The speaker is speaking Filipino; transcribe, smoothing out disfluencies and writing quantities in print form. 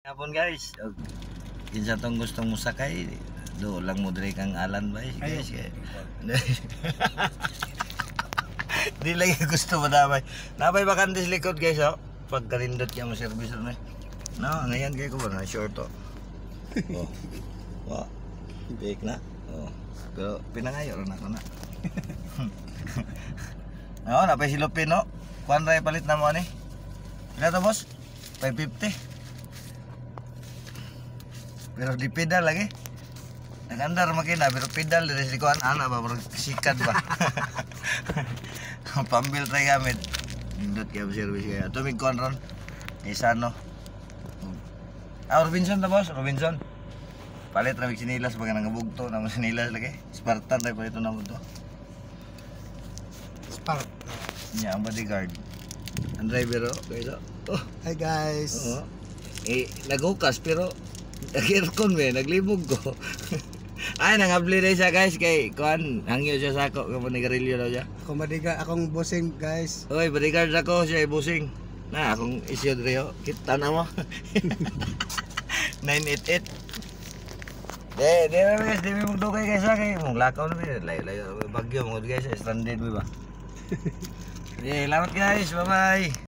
Hapon guys, kinsa tong gustong musakay, do lang mo dire kang alan ba guys. Di lagi gusto madamay. Napay bakantes likod guys oh. Pag karindot ka mo service na. No, ngayon kay ko ba na short to. Oh. Wa. Big na. Oh. Pero pinangayo ra na ko na. No, napay silupin no. Kuan ray palit na mo ani. Ila to boss? 550. Pero di pedal lagi. Nagandar makina pero pedal dari si kuan ana ba sikat ba. Pambil tayo gamit. Nindot kaya service kaya. Ito may kuan ron. Isa no. Robinson ta boss, Robinson. Palit ra mig sinilas baga nangabugto na mo sinilas lagi. Spartan tayo palito na mo to. Spark. Nya ang bodyguard. Ang driver guys. Oh. Hi guys. Oo. Naghukas pero nag-aircon naglibog ko. Ay, nangabli na siya guys kay kuan, hangyo siya sa ako, kapag nigarilyo daw siya. Akong bossing guys. Oy, bodyguard ako, siya ay busing. Na, akong isyo dito, kita na mo. 988. Di na guys, di mo magdukay guys ha, kay mong lakaw na layo, bagyo, mga guys, stranded mo ba? Salamat guys, bye bye.